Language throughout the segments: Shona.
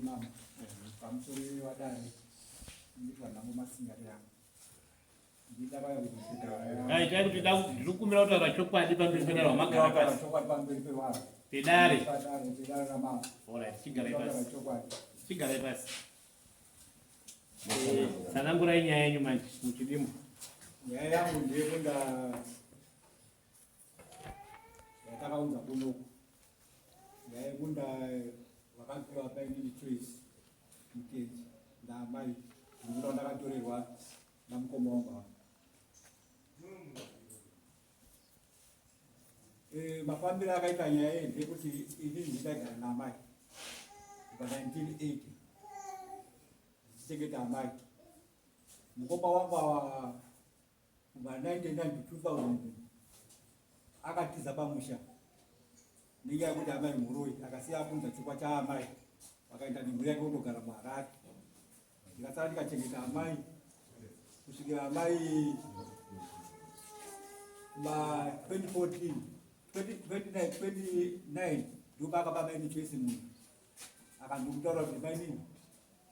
mama pamusoro wadare ndikwana mumasingarira ndida vaya ai tai kuti ndiri kumira kutaura chokwadi pamberi pedare wamagara pasi chokwadi pamberi pewaro pedare ramama alright chigarai pasi tsanangurai nyaya yenyu manje muchidimo. Nyaya yangu ndeyekunda yatakaudza kunoku nyaya yekunda vakapiwa painini choice mukenzi naamai ndikuda ndakatorerwa namukoma wangu mafambiro akaita nyaya iyi ndekuti ini ndidagara naamai pa1980 ndichichengeta amai mukoma wangu awa kubva 1990 akatiza pamusha nenyaya yekuti amai muroi akasiya akunza chikwa chaamai vakaenda nemhuri yake kundogara muharare ndikasara ndikachengeta amai kusvikira amai ma2014 29 ndopa akapamaini choisi munhu akandikutaura kuti mainini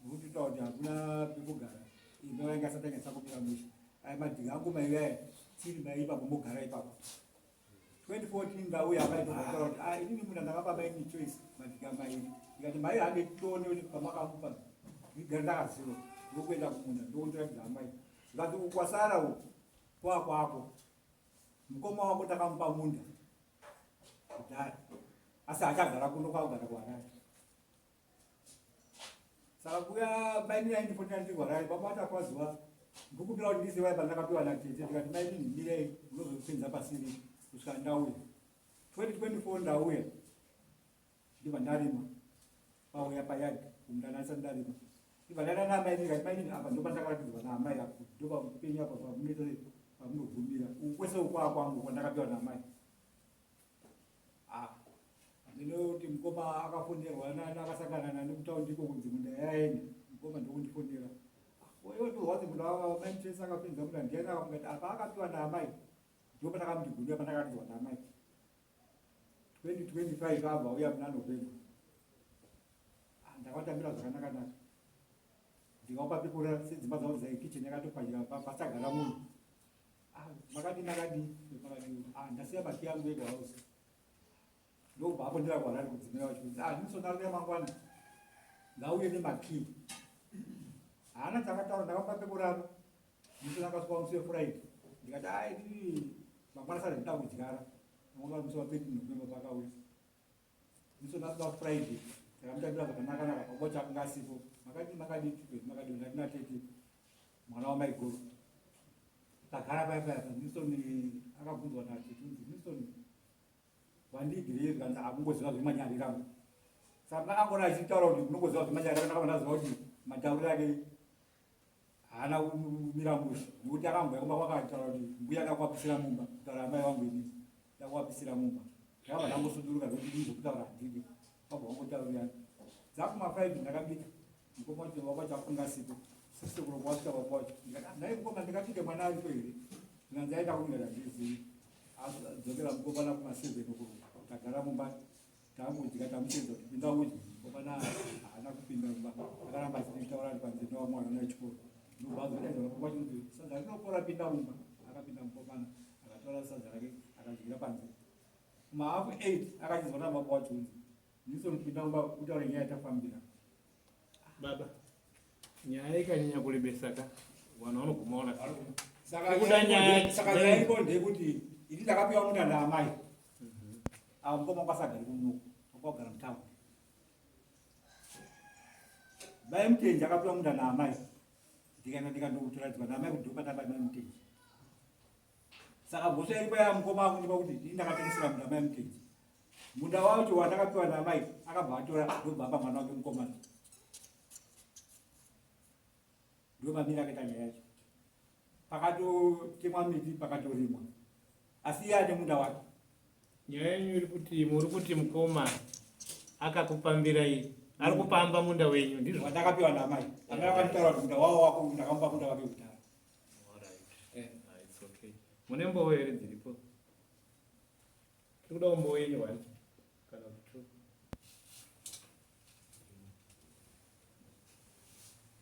ndikutitaura kuti hakuna pekugara inovainga satanyasa kupira musha ai madhinga angu maivaya tiri mai ipapo mogara ipapo 2014 ndauya akaitotaura kuti inini munhu andakapamaini choice madhinga mairi ndikati mai hande tione pamakamupa ndigara ndakaziva ndokuenda kumunda ndokundiratidza amai ndikati ukwasara uku kwakwako mukoma wako takamupa munda kudhara asi achagara kuno kwakugara kuharare saka kuya maini yaindifonera ndiri kuharare pamata kwazuva ndikupira kuti ndizivai pandakapiwa natete ndikati maini ndimirei ndozopinza pasiri kusvika ndauya 2024 ndauya ndibva ndarima pauya payadi kumndanasa ndarima ndibva ndadana amai ndikati maini apa ndopandakaratidzwa naamai apo ndopapenya apa pamunogumira ukwese ukwakwangu kwandakapiwa naamai ndinoti mukoma akafonderwa nakasangana nani kutaundiko kunzi munda yaenda mukoma ndokundifondera oyotorwazi munda wamainchesi akapinza munda ndiana ngati apa akapiwa naamai ndopatakamdigumira pandakatidzwa naamai 2025 abva uya muna November ndakatambira zvakanakanaka ndikaupa pekura sedzimba dzavo dzaikicheni yakatopanyira pasagara munhu makati ndasiya maki yangu yega hausi ndobva apo ndirakuharari kudzimira vacho kuti ndimisonarira mangwana ngauye nemaki haana dzakataura ndakapa pekurano ndisonakaswa musi wefriday ndikati ndii mangwana sare ndida kudyara nonga musi wa13 pakauya ndisonaswa friday ndakamutambira zvakanakanaka pakuva chakanga asipo makadinatete mwana wamaigoro tagara payapayapa nisoni akabvunzwa natete unzi nisoni wandigirei kanzi amungoziva zvemanyarirangu saka ndakangona achitaura kuti munongoziva zvemanyarira ndakaonaziva kuti matauriro ake haana kumira musha nekuti akamboya kumba kwakataura kuti mbuya akakuapisira mumba kutaura amai vangu inini ndakuapisira mumba ndakabva ndangosunduruka zvokuti ndizokutaura handidi wabva wangotauriyani dzakuma5 ndakabika mukoma kuti wakwacho afunga sipo sisekuro kwasvika pakwacho ndikati nai mukoma ndingapike mwana aripo here nganzi aita kuningata ndizii adzokera mukomana kuma7 tagara mumba tamudya tamuchenza kuti pinda udyi mukomana haana kupinda mumba akaramba achitaura ari panze newamwana wechikoro ndobvazodaizva kwacho kuti sadza rinopora pinda mumba akapinda mukomana akataura sadza rake akadyira panze kumaafu 8 akachizwa namababa wacho unzi ndisonopinda mumba kutaura nyaya yatafambira baba nyaya ikanyanya kurebesaka vanhu vanogumaona saka nyaya iko ndeyekuti ini ndakapiwa munda naamai ava mukoma kwasagari kunoku akwagara mutaundi mai mutenji akapiwa munda naamai ndikaenda ndikandotoradzwa naamai kuti ndopatamba mai mutenji saka goso iripo ya mukoma akundipa kuti ini ndakatengesera munda mai mutenji munda wacho wandakapiwa naamai akabva atora ndobva apa mwana wake mukomana ndomamira akaita nyaya yacho pakatotemwa miti pakatorimwa asi iye ane munda wake nyaya yenyu iri kuti muri kuti mukoma akakupambirai ari kupamba munda wenyu ndizvo wandakapiwa naamai anga akanditaura kuti munda wavo wako ndakamupa munda wake kudhara mune mbowo here dziripo tiri kudawo mbowo yenyu wani kana kuti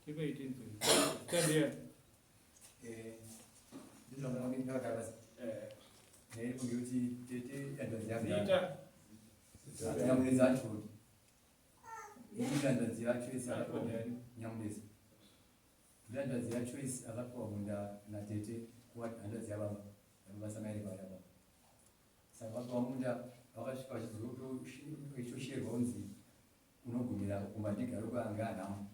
Chipe itinzo. Kandia. Ndizvona kuti ndakagara nei kuti tete andoziya Ita. nyamudezi acho ndandoziya choice nyamudezi ndandoziya choice akapiwa munda natete kuwa andoziya baba vasamairi varaba saka vapiwa munda vakasvika vachizotosherwa kunzi unogumira kumbandigaruka anga anhamo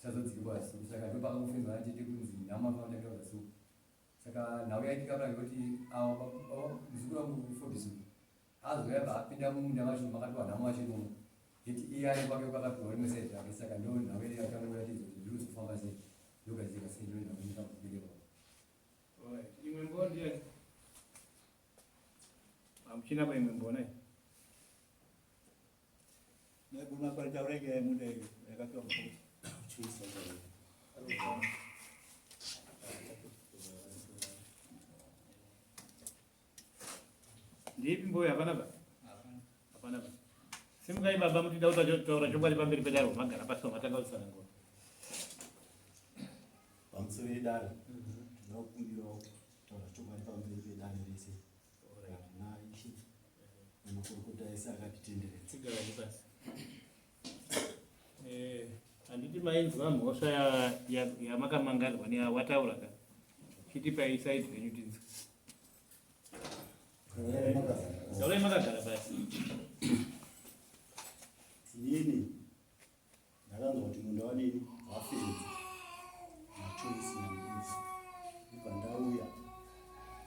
sazodzikwa suku saka ndopakangofembwa natete kunzi nhamo afanira kuenda suku saka nhau yaitika pala ngekuti muzukuru wangu fobisu azoyabva apinda mumunda macho makatiwa nhamo wacho imomo iti iye ari kwake kwakapiwa rimwe sai zvake saka ndo nhau yedu yakangoratidza kuti ndiri kuzofamba sei ndogadzika sei ndo nhau ndikakubereka Imwe mboni ya. Amchina kwa imwe mbona. Na kuna kwa taurege munde yakatoa mkono. Ndipi mboya hapana ba? Hapana ba. Simkai baba mti dauta tora chobali pambiri pedaro magara paso matanga usana ngo. Pamusoro edare tinokumbirawo kutaura chokwadi pamberi pedare rese naishi nemakurukota ese akatitenderedza Tsigara ndipasi. Anditi mainzwa mhosva yamakamangarwa newataura ka. Chitipa isaidi renyutinzo. Dole makagara pasi. inini ndakanzwa kuti munda wanini wafenzi nachoisi namuisi ibva ndauya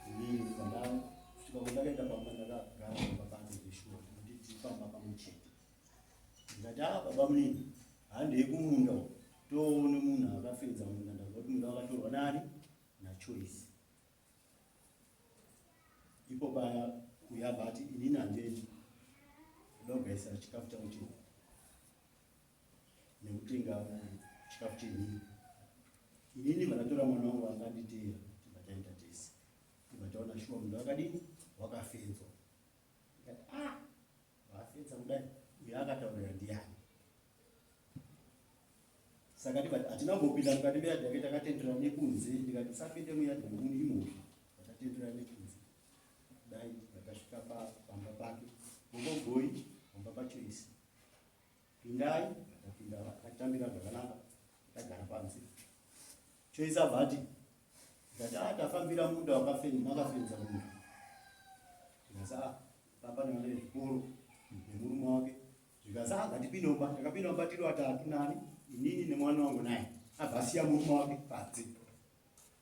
inini ibva ndasvika kwandakaenda pamba ndakagara pabanze reshuwa kuti tifamba pamwe chete ndikati baba munini handei kumunda toone munhu akafenza munda ndazva kuti munda wakatorwa nani nachoisi ipo paya uyabva ati inini handei kuda kugaisa chikafu changu chii nekutenga chikafu chenhini inini vanatora mwana wangu akanditeera tibataenda tese tibataona shuwa mundu wakadini wakafenzwa ikati vafenza kudai uye akataurira ndiani saka tibati hatinambopinda mukati meyadhi yake takatendera nekunze ndikati usapinde muyadhi mukuni imovi takatendera nekunze dai vakasvika pamba pake ngongogoi pamba pachoisi pindai vakapinda vakatambira zvakanaka tagara panze choisi abva ati tikati tafambira munda makafenza munda tikasi pamba nevane zvikoro nemurume wake zvikasi ngatipindomba takapindomba tiri vatatu nani inini nemwana wangu naye abva asiya murume wake panze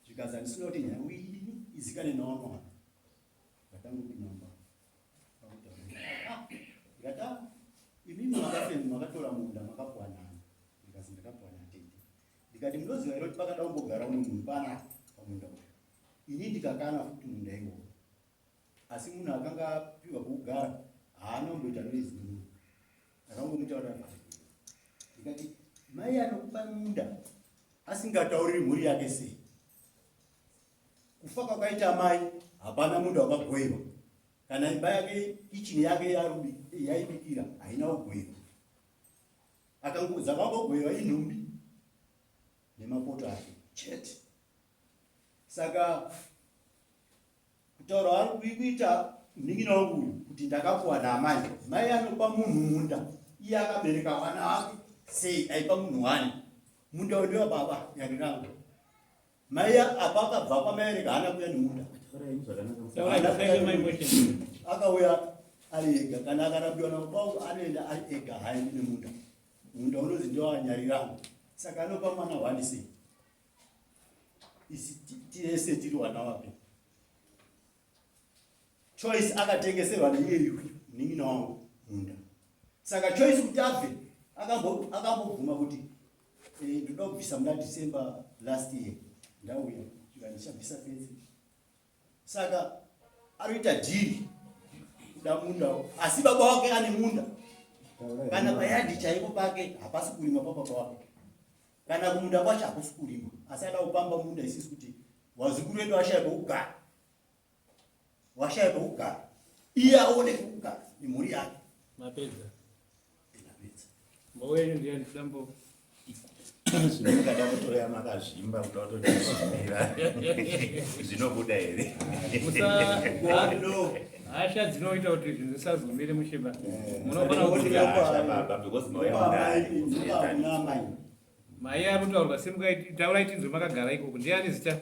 zvikasi handisina kuti nyangu iyi izikane nawanwana vatangopindomba ndikati imimi makatora munda makapuwa nani ndikazi ndakapuwa natete ndikati munoziva iro kuti pakada kumbogara uno munhu pana pamunda uyu ini ndikakana futi munda iwoyo asi munhu akanga apiwa pokugara haanomboita noizini akangomutaurira ndikati mai anokupa munda asingatauriri mhuri yake sei kufa kwakaita mai hapana munda wakagoiwa kana imba yake kichini yake yaibikira haina kugoiwa dzakangogoiwa inhumbi nemapoto ake chete saka kutaura vari kuita mnin'ina wangu uyu kuti ndakapuwa namai mai anopa munhu munda iye akabereka vana vake sei aipa munhu wani munda uyu baba yarirangu mai apa akabva kwamaereka haana kuya nemunda akauya ari ega kana akarapiwa namabau anoenda ari ega haendi nemunda munda unozi ndowanyarirangu saka anopa mwana wani sei isi tiese tiri wana wape choice akatengeserwa neiyeyu mnin'ina wangu munda saka choice kuti abve akambobvuma kuti ndoda kubvisa muna December last year ndauya ndichabvisa fenzi saka arikuita dhiri kuda munda asi baba wake ane munda kana payadhi chaipo pake hapasi kurima papapa wake kana kumunda kwacho hakusi kurima asi ada kupamba munda isisi kuti wazukuru wedu washaipa kugara iye aone kugara nemhuri yake mapedza inapedza mbowenyu ndiani flambo zvino mukada kutoya makazvimba kuda kutozvimira zvinobuda here hasha dzinoita kuti zvinhu zvisazomire mushiba mai ari kutaurwa semukataurai tinzwe makagara ikoko ndiani zita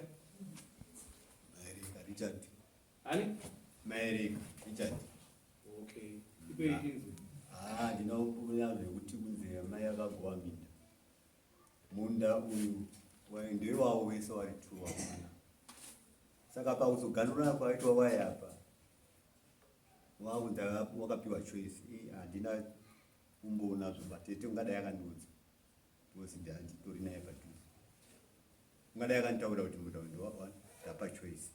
ani maereka richard ndinokuya zvekuti kunze mai akagowa munda uyu ndewawo wese wari 2 wamwana saka pakuzoganura kwaitwa wayapa wakunza wakapiwa choice handina kumboona zvomatete ungadai akandiudza because nditori naye padhuze ungadai akanditaura kuti muda ndapa choice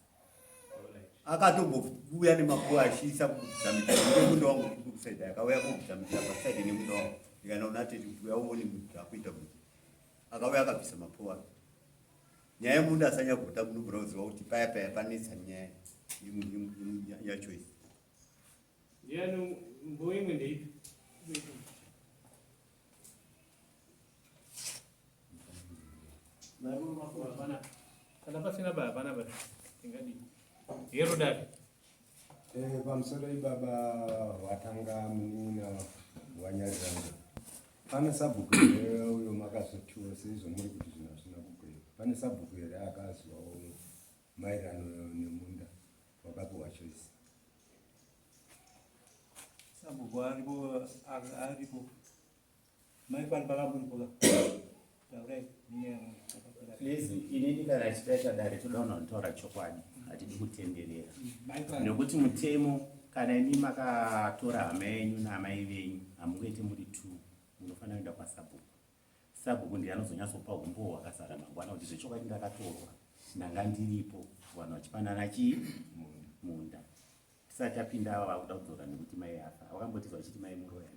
akatombouya nemapuwa achiisa kuzamikira munda wangu kusaida akauya kuzamikira pasaidi nemunda wangu ndikanaona tete kuti uyauone akuita kuti akauya akabvisa mapuwa nyaya yemunda asanyagota munobvuraziva kuti paya paya panetsa nyaya yachoice ndiani mbo imwe ndeipi kana pasina baba hapana baba tingadii hero dati pamusoro ibaba watanga munina wanyariranga pane sabhuku here uyo makazotiwa seizvo muri kuti zvinhu hazvina kukweva pane sabhuku here akazwawo maererano nemunda wakapiwa choice sabhuku aripo mai pari pakamuripoka taurai please inini kana chitaita dare todaona kutaura chokwadi hatidi kutenderera nekuti mutemo kana imi makatora hama yenyu naamai venyu hamungoite muri 2 munofanira kuenda kwasabhuku sabhuku ndiye anozonyatsopa umbo hwakazara mangwana kuti zvechokwadi ndakatorwa ndanga ndiripo vanhu vachipanana chii munda tisati tapinda ava vakuda kudzoka nekuti mai afa vakambotizwa vachiti mai muroya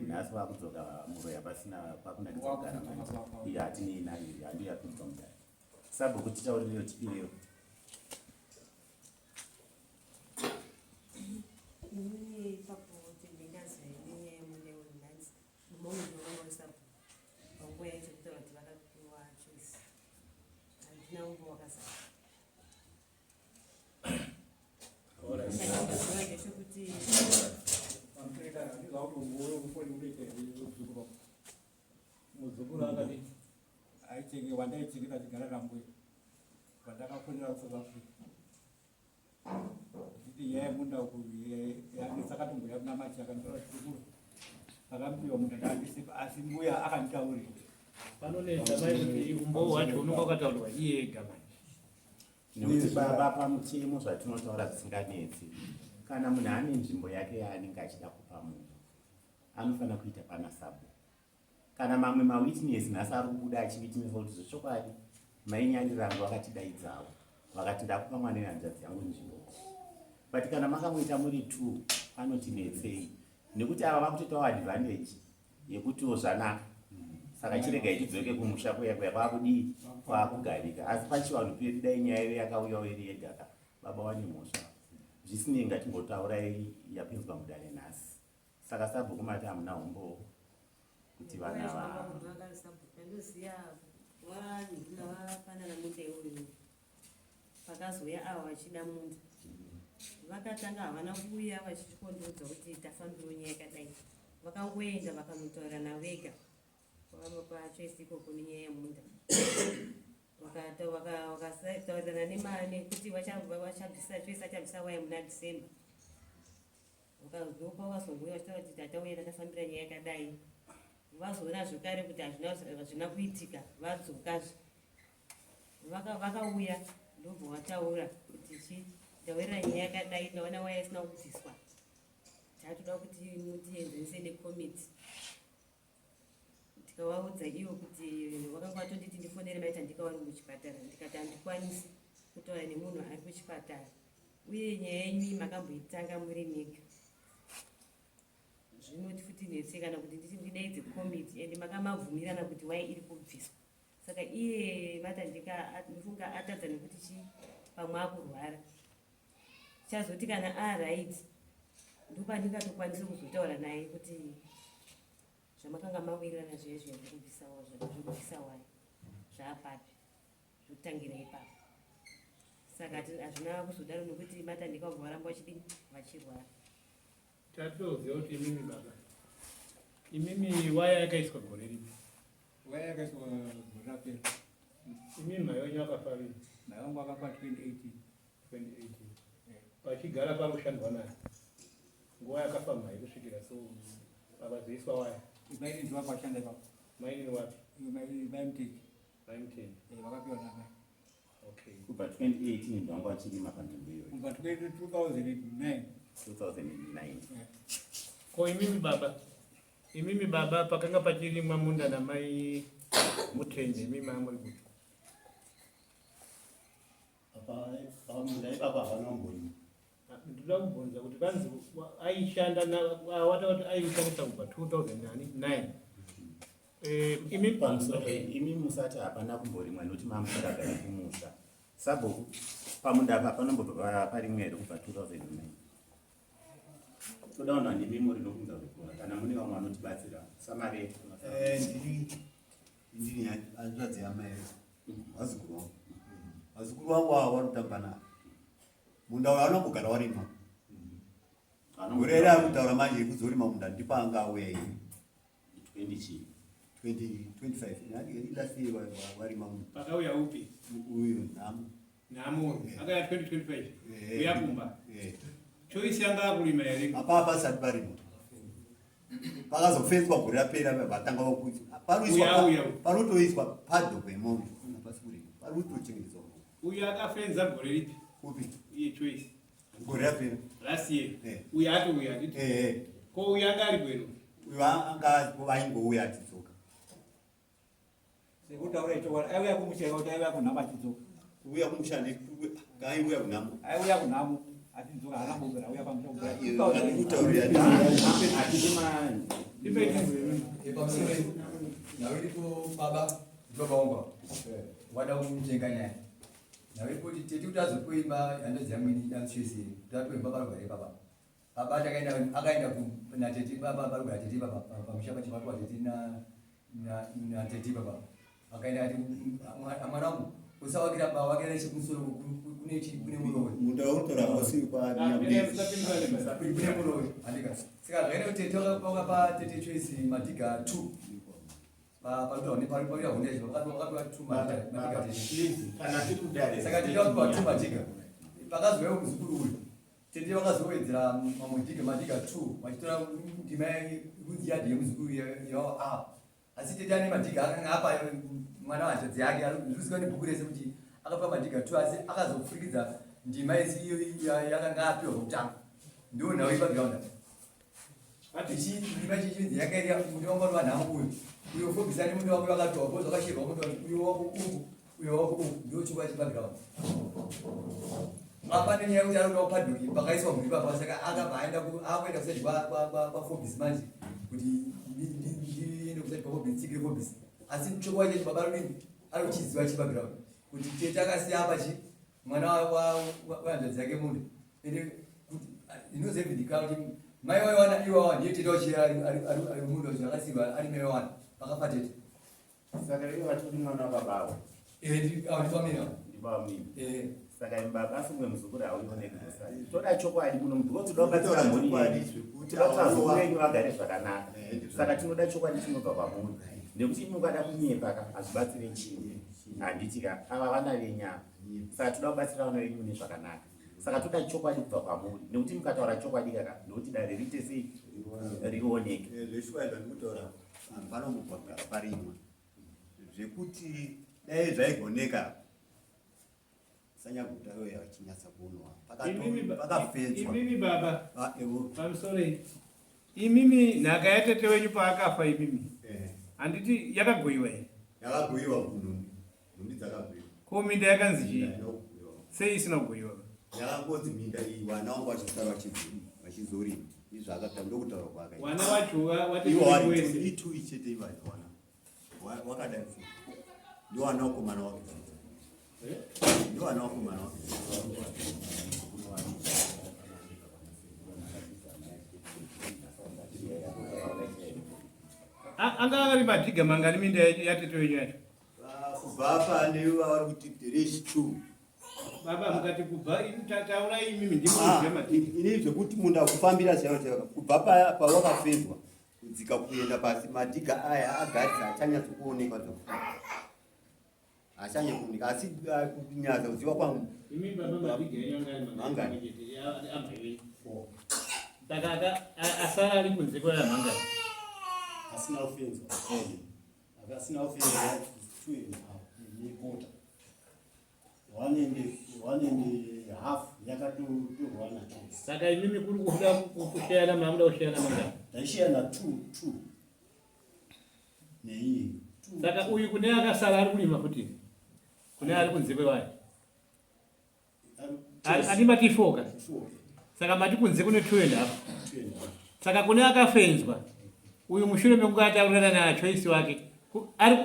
nhasi vakudzoka muroya pasina pakunakidza kugara mai hatinei nayo hando yapinzwa mudare sabhuku titaurireyo tipireyo muzukuru akati aichenge wandaichengeta chigara rambwe vandakakurira kusouth africa kuti nyaya yemunda uku sakatomboya kuna machi akanditora chikuru akamupiwa munda ndaandisipa asi mbuya akanditaurira panoneza mai umbo hwacho unonga wakataurirwa iye ega manje nekuti baba pamutemo zvatinotaura zvisinganetsi kana munhu ane nzvimbo yake yaanenge achida kupa munhu anofanira kuita pana sabhuku kana mamwe mawitness nhasi ari kubuda achivitnesa kuti zvechokwadi mainyandirangu vakatidaidzawo vakati ndakupa mwana nehanzvadzi yangu nzvimbo but kana makamuita muri 2 anotinetsei nekuti ava vakutoitawo advantage yekutiwo zvanaka saka chirega ichidzoke kumusha kuya kwakudii kwakugarika asi pachivanhu pedu dai nyaya iyo yakauyawo iri yegaka baba wane mhosva zvisinei ngatingotaurai yapinzwa mudare nhasi saka sabhuku mati hamuna umbo kuti vana vakazouya ava vachida munda vakatanga havana kuuya vachikondoudza kuti tafambiro nyaya yakadai vakangoenda vakandotaura navega pachoisi ikoko nenyaya yemunda vakataurirana nemane kuti vachabvisa choisi achabvisa waya muna December vakazdopa vakazongoya vachitaura kuti tatauya tatafambira nyaya yakadai vazoona zvekare kuti hazvina kuitika vadzokazve vakauya ndobva vataura kuti chi taurira nyaya yakadai taona waya isina kubviswa tatoda kuti mutienzanise nekomiti tikavaudza ivo kuti vakanga vatonditi ndifonere maita ndikavari muchipatara ndikati handikwanisi kutaura nemunhu ari kuchipatara uye nyaya yenyu makamboitanga muri mega zvinoti futi netse kana kuti ndidaidze komiti ende makamabvumirana kuti waya iri kubviswa saka iye vata ndifunga atadza nekuti chi pamwe akurwara chazoti kana araiti ndopandingatokwanisa kuzotaura naye kuti zvamakanga mawirirana zvezvo zvekubvisawo zvekubvisa waya zvaapapi zvekutangira ipapo. Saka hazvina kuzodaro nokuti matandika wabva varamba vachidini vachirwara. Tatoziva kuti imimi baba, imimi waya yakaiswa gore ripi? Waya yakaiswa gore rapera. Imimi mai wenyu akafa ripi? Mai wangu akafa 2018. Pachigara parushandwa naye nguva yakafa mai kusvikira so pavazoiswa waya. Mai ndiwa pashanda ipapo. Mai ni wapi? Mai Mtiki. Mai Mtiki. Vakapiwa namai. Okay. Kubva 2018 ndanga wachirima panzvimbo iyoyo. Kubva 2009. 2009. Ko imimi baba pakanga pachirimwa munda namai Mutende, imimi mamuri kuti munda ipapa havana kumbori. Ndoda kubvunza kuti vanzi aishanda wata kuti aishandisa kubva 2009. Imi musati hapana kumborimwa nokuti mamuragara kumusha. Sabhuku pamunda apa panombobva parimwe here kubva 2009. Toda kuona ndimi muri nokunza kukura kana mune vamwe vanotibatsira samare. Ndini hanzvadzi yamai vazukuru vangu. Vazukuru vangu ava vanotamba nawo. Munda uyo anogara warima. Gore raakutaura manje kuzorima munda ndipanga auya 2025 lasi warima munda. pakauya upi? Uyu Namu akaya 2025 uyakumba choisi yanga akurima here apa pasati parima pakazofenzwa gore rapera vatanga vakuti panotoiswa padho kwemombe pasi kurima parikutochengetedzwa. uyu akafenza gore ripi? Upi iye choisi gore rapera last year. Uyu atouya anditi ko uyu anga ari gwero uyu anga vaingouya achidzoka sekutaura ichokwadi aiuya kumusheka kuti aiuya kunhama achidzoka. Uya kumushande kaiuya kunhamo aiuya kunhamo achidzoka haana kumbogara auya pamusha nawiripo baba ndobaongwa wada kumutenga nyaya nawiripoti teti kuti azokuimba handadzi yamweni danchesi tatoimba parugare baba baba akaenda nateti baba parugare teti baba pamusha pachivatwa teti nateti baba akaenda ati mwana wangu usawakira baba wakira chekumusoro kune murowe munda unotora ausiwi kune murowe andika saka zvakaita kuti teti wakapa teti choisi madhiga 2 parikuya hundezo wakatoa 2 madhiga teti saka teti wakupa 2 madhiga pakazovewo muzukuru uyu teti wakazowedzera madhiga 2 vachitora ndima kunziyadhi yemuzukuru yavo apa asi teti ane madhiga akanga apa mwana wahanzvadzi yake zviziva nebhuku rese kuti akapa madhiga 2 asi akazofurikidza ndima isi iyo yakanga apiwa kutanga ndo nhau ipagiraunda ati ndima chichinzi yakaita muti wangu wari vanhamo uyu uyo fobhisani muti wako wakatoa ko zvakashirwa muti uyo wako uku uyo wako uku ndo chikuva chipagiraunda apa nenyaya yekuti ari kuda kupadhuki pakaiswa mhuri papa saka akabva aenda akuenda kusati kwafobhisi manje kuti ndiende kusati kwafobhisi tsigire fobhisi asi chokwa chechi baba rudini ari kuchiziva chipagiraunda kuti tete akasiya pachi mwana wahanzvadzi yake munhu ende kuti inozevhidika kuti mai waiwana iwawa ndiye tete wachira ari munhu wacho akasiyiwa ari mai waiwana pakafa tete Saka iwe vatiri mwana wababa ndipamina ndibamini saka baba asungwe muzukuru hauioneki musai toda chokwadi muno because todakubatsira mhuri yedu totazourenyu vagare zvakanaka saka tinoda chokwadi chinobva pamhuri nekuti mukada kunyepaka hazvibatsire chinhu handitika ava vana venyama saka toda kubatsira vana venyu mune zvakanaka saka toda chokwadi kubva pamhuri nekuti mukataura chokwadi kaka nekuti dare riite sei rioneke zveshuvaida ndikutaura vanhu vanombogara parimwe zvekuti dai zvaigoneka sanyaguta yo yachinyatsa kuonwa pakafedzwa. imimi baba I'm sorry imimi nhaka yatete wenyu paakafa imimi handiti yakagoyiwa here yakagoyiwa nhumbi dzakagoyiwa ko minda yakanzi chii sei isina kugoyiwa yakangonzi minda iyi vana vangu vachisara vachizorima izvo akata ndokutaura kwakaita wana wacho watiwese itui chete ivana wakadai ndio wana wakomana wake ndio wana wakomana wake anga ari madhiga mangani minda yateto yenyu yacho kubva pane vari kuti dereshi 2 baba mukati kubva taura imimi ndimuzve madhiga ini zvekuti munhu akufambira chaivo kubva pawakafedzwa kudzika kuenda pasi madhiga aya agadzi achanyatsokuonekwa zvekufamba achanyakuoneka asi kunyatsa kuziva kwangu imi baba madhiga yenyu angani amaiwe takaka asara ari kunze kwaya mangani asina kufenzwa asina kufenzwa 2 nekota 1.5 yakatotorwa nacho saka imimi kuri kuda kushayana mamuda kushayana mangani taishayana 2 neiye saka uyu kune akasara ari kulima futi kune ari kunze kwewaya ani mati 4 saka mati kunze kune 2.5 saka kune akafenzwa uyu mushure mekunge ataurana nachoisi wake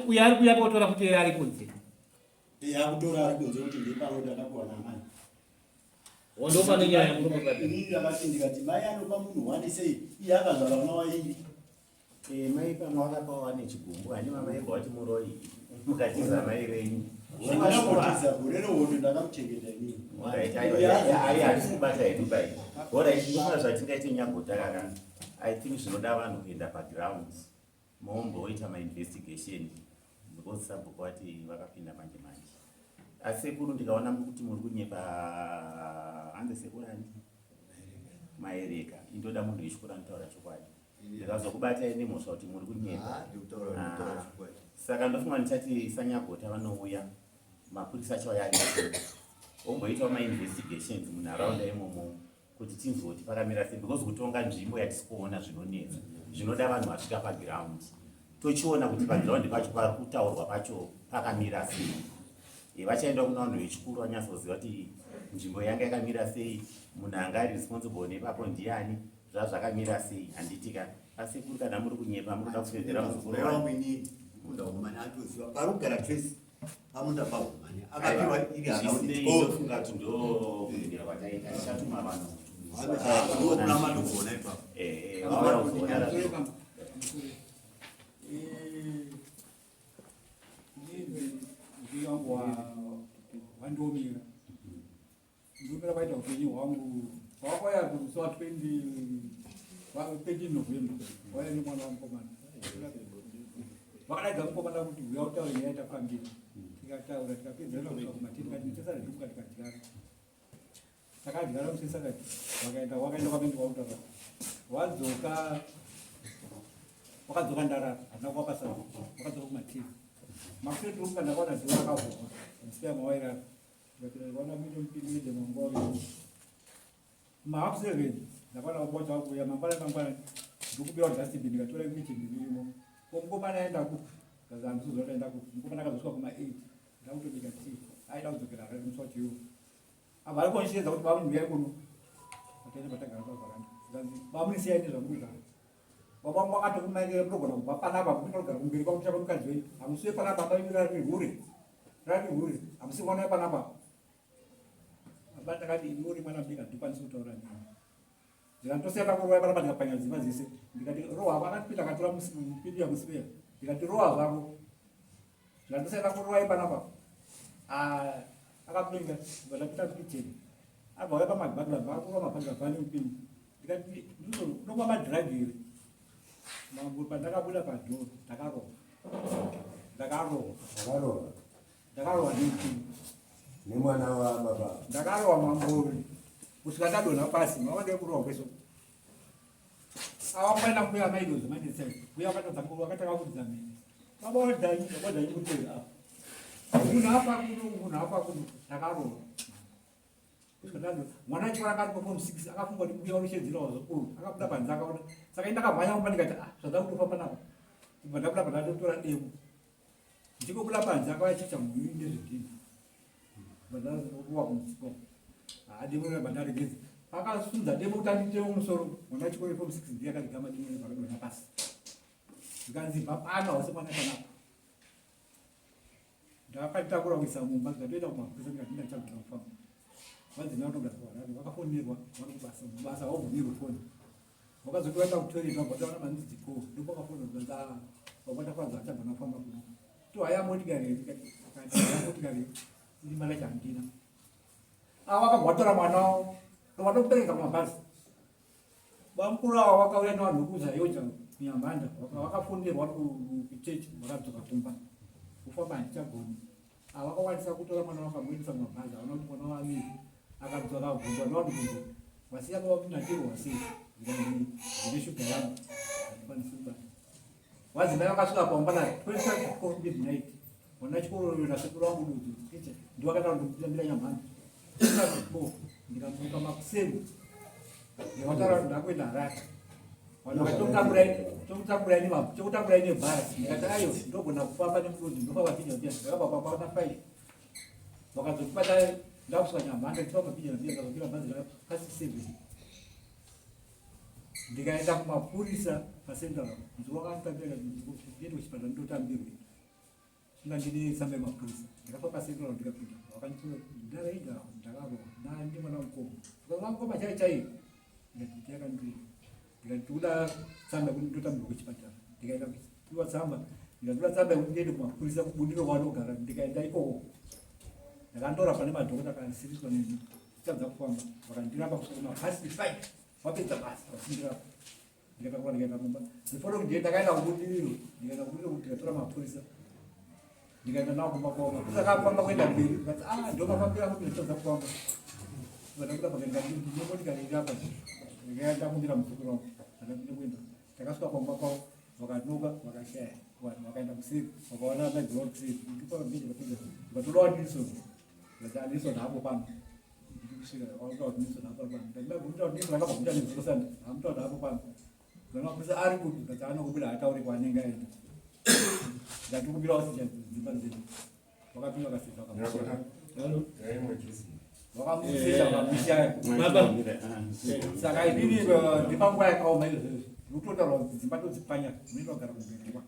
uyu ari kuya kotora futi ari kunze yakutora ari kunze kuti ndipamwe ndakapuwa namai wondopane nyaya munomokaii akati ndikati mai anopa munhu wani sei iye akazvara vana wairi mai pamwe wakapawa nechigumbu hani mamai vati muroi mukatiza mai renyu akakotiza gore rehondo ndakamuchengeta inini hatisi kubata hedu bai orit ndofana zvatingaite nyangotakaka I think zvinoda vanhu kuenda paground momboita mainvestigation because sabhuku vati vakapinda manje manje asi sekuru ndikaona kuti muri kunyepa hanze sekurani maereka indoda munhu wechikuru anotaura chokwadi ndikazokubatai nemhosva kuti muri kunyepa saka ndofunga ndichati sanyagota vanouya mapurisa achauya ari omboitawo mainvestigations munharaunda imomo kuti tinzoti pakamira sei because kutonga nzvimbo yatisi kuona zvinonetsa zvinoda vanhu vasvika paground tochiona kuti paground pacho pari kutaurwa pacho pakamira sei vachaenda kuna vanhu vechikuru vanyatsoziva kuti nzvimbo yanga yakamira sei munhu anga ari responsible nepapo ndiani zvazvakamira sei handitika asi kuri kana muri kunyepa muri kuda kusvedzera muzukuru wamwini munda umani atoziva parugara trace pamunda pahumani akapiwa iri hanaundofunga kuti ndokudindira kwataita tichatuma vanhu kuna manogona ipapo wangu wandomira ndomira vaita upenyu hwangu hwakwaya kusuwa 20 November waya nemwana wamukomana vakadaidza mukomana kuti uya utaure nyaya tafambira tikataura tikapedzera kumatini kati tisarikuka tikadyara takadyara musisakati wakaenda kwamendi wautaura wadzoka wakadzoka ndarara handina kuwapasa wakadzoka kumatini makushure tiruka ndakaona zuva rakavhurwa musiya mawairara ndikaona mide mangova mahafu 7 ndakaona kubota wakuya mangwana ndikubira kudhastibin ndikatora miti mbirimo mukomana aenda kupi kazi handisizotaenda kupi mukomana akazosvika kuma8 ndakutobika tii aida kudzokera rari musi wachiyo abva ari konshedza kuti bamuniviyai kuno ataende patagara pavharanda zikanzi bamunisiyai nezvamurizvaro baba mwakatokumaikire mutogona kubva panapa mutinogara kumberi kwamuchapa mukadzi wenyu hamusiwe panapa rari hure hamusi mwana panapa aba takati iuri mwana mudika ndikwanisi kutaura nini ndikatosiya pakuroya panapa ndikapanya dzimba dzese ndikati rohwa vakapinda akatora mupindi yamusipeya ndikati rohwa zvako ndikatosiya pakuroya panapa akapinga ndikatapita kitchen abva uya pamagbagira vakurova mapandira pane mupindi ndikati unokwa madhiragi iri mambo pandakabuda padhoro ndakarohwa nemupindi nemwana wa baba ndakarohwa mambori kusvika ndadonha pasi mavade kurohwa kweso awakwaenda mbuya maidozi mandisai buya wakatadzanguru wakatanga kudza mene vabaodhanyi kuteri apa munhu afa kuno ndakarohwa mwana chikora akati pom 6 akafunga kuti mbuya unoshedzirawo zvikuru akabuda panze akaona saka indakabvanya kumba ndikati zvada kutofa panapa ibva ndabuda pandatotora demo ndichikobuda panze akavachicha mhuri nezvidhina bandarowa kumusiko demo bandaregezi akasunza demo kuti anditewo musoro mwana chikora pom 6 ndiye akadigama demo vakadona pasi ndikanzi papana wase mwana panapa ndakatitakura kuisa mumba ndikatoenda kumapurisa ndikati ndachagona kufamba vadzina vanogara kuharare vakafonirwa vanobasa vabvumirwe foni vakazotoenda kutoilet vabva taona manzi dziko ndopakafonirwa wabata kwanza achamba nafamba kuno to haya motikari motikari iri mala changina wakabwatora mwana wanopereka mabhazi vamukuru ava vakauya nevanhu vekuzayoja kunyamhanda vakafundirwa kuchechi vakadzoka kumba kufamba handichagoni vakakwanisa kutora mwana vakamuendesa mabhazi avana kuti mwana wamiri akadzoka akabvunzwa nevanhu kuti wasiyaka vamunatirwa sei zvine shuga yangu handikwanisi kubata wadzimai vakasvika pamangwana 25 midnight ona chikororo nasekuru vangu dudzi ndiwakataura ndikutambira nyamhanda ndikamuka makusemu ndikataura kuti ndakuenda harati chokutakurai nebhasi ndikati ayo ndogona kufamba nemudzi ndokavapinjaia ndakabva papaona 5 vakazotibata ndakusvika nyamhanda ndichavapinjaia ndikazopira bhazi rakapasi 7 ndikaenda kumapurisa pasendara mzuru wakanditambira ndiende kuchipatara ndotambirwe inga ndine samba yemapurisa ndikafa pasendara ndikapinda vakanditora ndaraida ndakavo nandi mwana mukoma vakamukoma chai chaiyo ndikati yakandiri ndikati uda tsamba yekuti ndotambirwa kuchipatara ndikaenda kupiwa tsamba ndikatora tsamba yekuti ndiende kumapurisa kubundiro kwaanogara ndikaenda ikoko ndakandora pane madhokota akasiriswa neni chitadza kufamba vakandiramba kusvika mabhasi 5 wapedza basi vasindirapa ndikakura ndikaenda kumba ndiforo kuti ndakaenda kubudiriro ndikaenda kubudiriro kuti ndikatora mapurisa ndikaenda nawo kumba kwavo mapurisa akafamba kuenda mberi ndikati ndomafambira kuti nditadza kufamba vadakuda pakaenda nemotikari irapa ndikaenda kundira muzukuru wangu andapinde kuenda ndakasvika kwamba kwavo vakanoka vakashaya vanhu vakaenda kuseri vakaona maidziwa kuseri ndipavabheji vapinda ndikatoda wandilison ndikati andilison hapo pano ndikabva ari kuti katsaana kubuda atauri kwaanenge aenda ndatikubira dzimba dzedu vakapinda vakasesa vakamusesa vakamusha saka inini ndipanguva yakaoma izvozvo ndikutotaura kuti dzimba todzipanya munoita kugara kumberiwa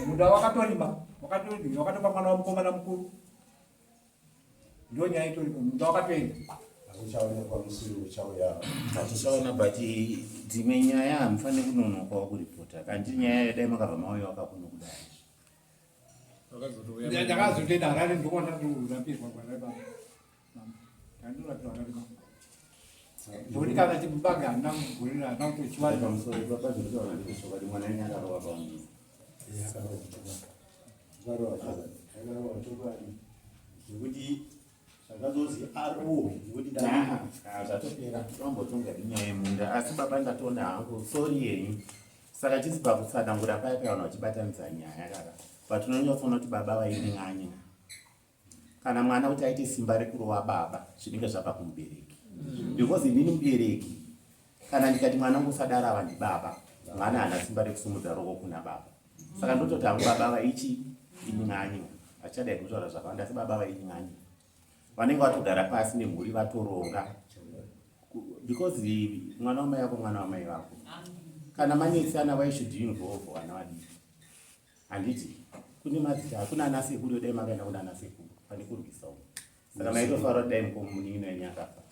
munda wakatorima wakatopa mwana wamukomana mukuru ndonyaya itoripo munda wakatoenda akuchaonekwa musiri uchauya atichaona but dzimwe nyaya hamufane kunonokwawo kuripota kandi nyaya yadai makabva mauya wakakuno kudai ndakazotoenda harare ndokuona ndorapirwa kwaraipa ndandorapirwa harare ndoni kana chimubaga handina kugurira handina kutochiwana pamusoro ipapazviritaura ndikushokati mwana wenyu akarowa pamuzi zvekuti zvakazozi ariwo nekuti zvatopera toambotonga inyaya yemunda asi baba ndatoona hangu sori yenyu saka tisi pakutsanangura paya paona vachibatanidza nyaya kaka patinonyatsoona kuti baba vaining'anya kana mwana kuti aite simba rekurova baba zvinenge zvabva kumubereki because inini mubereki kana ndikati mwana ngusadara ava ndibaba mwana haana simba rekusumudza roko kuna baba saka ndototi hangu baba vaichi ining'anyiwa achadai kutaura zvakawanda asi baba vainyanya vanenge vatogara pasi nemhuri vatoronga because mwana wamai vako mwana wamai vako kana manetsana why should you involve vana vadiki handiti kune madzita hakuna ana sekuru dai makaenda kuna ana sekuru pane kurwisawo saka maitofanira kudai mukomunini wenyu akafa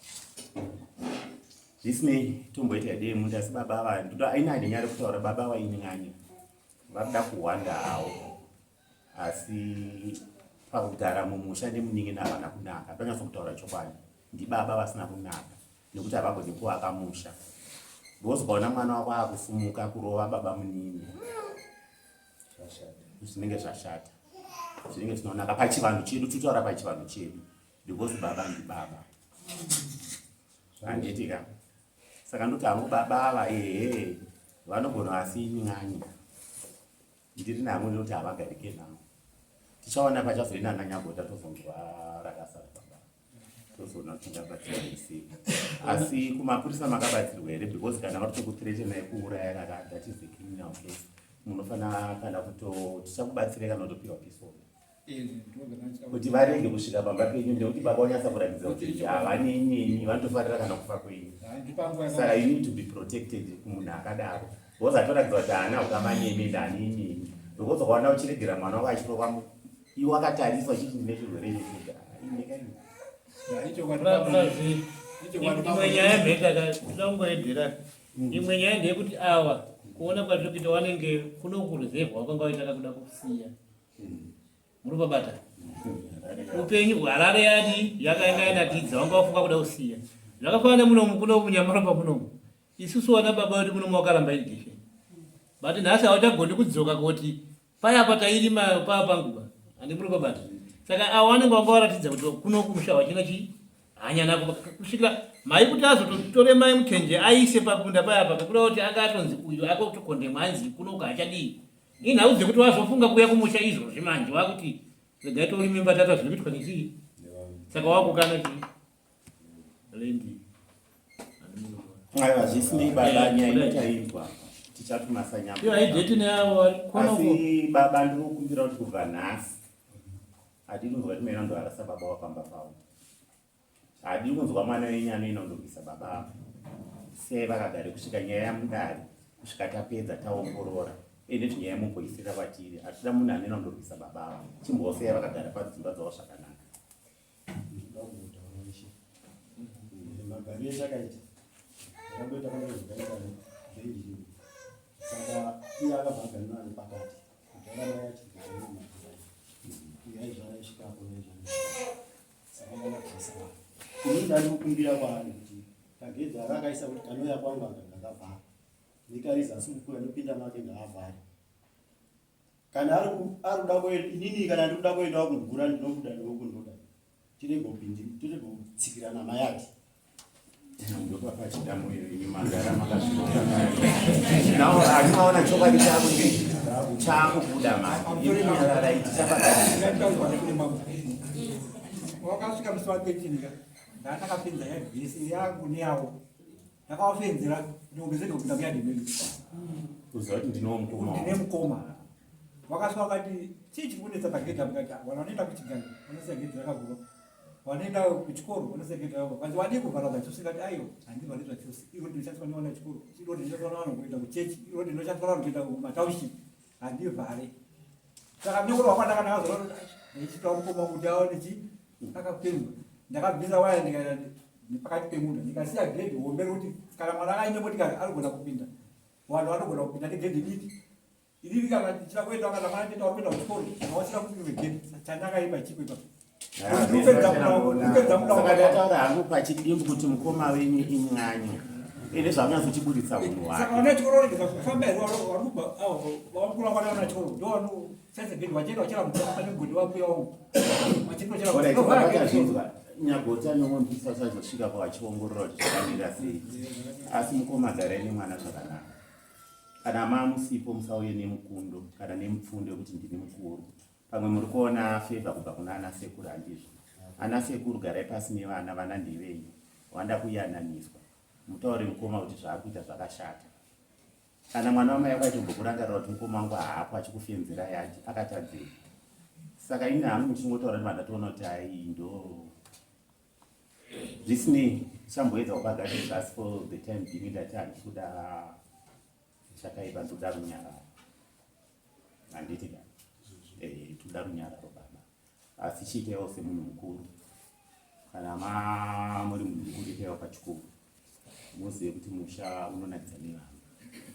zvisinei tomboita dei munda asi baba ava aina hanya nyari kutaura baba vainyanya vakuda kuhwanda havo asi pakugara mumusha nemunin'ina havana kunaka tonyatsa kutaura chokwadi ndibaba vasina kunaka nekuti havagoni kuvaka musha because ukaona mwana wako akusumuka kurova baba munini zvinenge zvashata zvinenge zvinoonaka pachivanhu chedu totaura pachivanhu chedu because baba ndibaba handitika saka ndoti hangu baba ava vanogona asinyanya ndiri namo nekuti havagarike navo tichaona pachazoina nanyagota tozonzwa rakasara baba tozoona kuti tingabatsira sei asi kumapurisa makabatsirwa here because kana vari tokuthreatenai kuuraya kaka that is the criminal case munofana kana kuto tichakubatsira kana kutopiwa pisoni kuti varege kusvika pamba penyu nekuti baba unyatsa kuratidza kuti havanenyenyi vanotofarira kana kufa kwenyu saka you need to be protected kumunhu akadaro because atoratidza kuti haana ukamanyemenda hanenyenyi because ukaona uchiregera mwana wako achirova iwe wakatariswa chichi ndine chirwere chekuda imwe nyaya mheka toda kungoedhera imwe nyaya ndeyekuti awa kuona kwazvo kuti wanenge kunokurizevwa wakanga waitaka kuda kusiya muri pabata upenyu hwarare yadi yakaenda yanatidza wanga wafunga kuda kusiya zvakafanana munomu kuno munyamara munomu isusu wana baba vedu munomu wakaramba education but nhasi hawachagoni kudzoka kuti paya patairima paa panguva handi muri pabata saka avo vanenge vanga varatidza kuti kuno kumusha china chi hanyana kusvikira mai kuti azototore mai mutenje aise pakunda paya apa pekuda kuti anga atonzi uyu akotokonde mwanzi kuno kachadii ini nhau dzekuti wazofunga kuuya kumusha izvo zvimanje wakuti regai tori mbatata zvinoitwa nechii saka wakukana chii lendi hazvisinei baba nyaya itaitwa tichatumasa iyo haidheti neavo asi baba ndinokumbira kuti kubva nhasi hadii kunzwa kuti mena ndoarasa baba wapamba pavo hadii kunzwa mwana wenyu anoina kundobvisa baba sei vakagare kusvika nyaya yamudare kusvika tapedza taongorora ende kuti nyaya yamumboisira kwatiri hatida munhu anoina kundobvisa baba chimbosei vakagara padzimba dzavo zvakanaka magariro chakaita akaita kana zvakaita zveizvi saka iye akabva naye pakati kugara naye achigara yaizvaishikapo saka vanabvisa ini ndari kukumbira kwaari kuti kagedza akakaisa kuti kanouya kwangu akagakavhara nyika rizasi kukuya nopinda make ngaavhare kana ari kuda kuenda inini kana ndiri kuda kuendawo kugura ndinobuda ndokundoda tiregotsikirana mayati nawo atinoona chokwadi chako chakubuda mari wakasvika musi wa13 ndatakapinza yagesi yangu neyawo ndakawafenzera ndongezeke kupinda kuyadimeni kuziva kuti ndine mukoma wakasvika wakati chii chikunetsa pagedha mukati wanoenda kuchigani unosegedha yakavhurwa wanoenda kuchikoro unosegedha yakavhurwa kanzi wadii kuvhara zvachosikati aiyo handivhari zvachose iro ndinoshandiswa nevana vechikoro iro ndinoshandiswa nevanhu kuenda kuchechi iro ndinoshandiswa nevanhu kuenda kumataunship handivhare saka mnekuro wakwandakanaazora ndichitawo mukoma kuti aone chi akapendwa ndakabvisa waya ndikaenda nepakati pemunda ndikasiya gedhi hombe rokuti kana mwana akaine motikari arigona kupinda vanhu vanogona kupinda negedhi diki iliri kana tichida kuenda kana mwana tienda kupinda kuchikoro awasina kupinda gedhi chandakaipa chipo ipapo sakadataura hangu pachidimbu kuti mukoma wenyu imwanyi ende zvamunyazochiburitsa unhu hwake saka vana chikoro ndikafamba here varubva vamukuru vakwana vana chikoro ndo vanosenzegedhi vachienda vachera mukana mugodi wakuya wangu vachindochinzwa nyagoti anongomupisa usazosvikapo vachiongorora kuti zvakamira sei asi mukoma garai nemwana zvakanaka kana mamusipo musauye nemukundo kana nemupfundo yekuti ndini mukuru pamwe muri kuona fevha kubva kuna ana sekuru handizvo ana sekuru garai pasi nevana vana ndevenyu wanda kuyananiswa mutaure mukoma kuti zvaakuita zvakashata kana mwana wamai akaitombokurangarira kuti mukoma wangu haapo achikufenzera yati akatadzei saka ini hangu muchingotaura kuti vandatoona kuti ai ndo zvisinei chamboedza kupagati zvasi for the time being ndati handikuda chakaipa ndoda runyararo handiti ka toda runyararo baba asi chiitaiwo semunhu mukuru kana muri munhu mukuru itaiwo pachikoro muzive kuti musha unonakidza nevanhu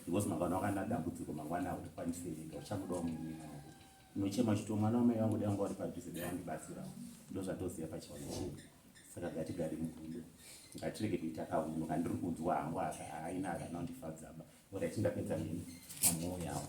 because mangwana wakana dambudziko mangwana kuti kwanisereka uchamudawo munhu wako unochema chito mwana wamai vangu dai wanga uri padhuze dai wandibatsirawo ndo zvatoziva pachiwana chedu saka ngatigare mugundo ngatirege kuita kauno kandiri kunzwa hangu asi haina akanandifadzaba ora ichindapedza mini mamwoyo yawo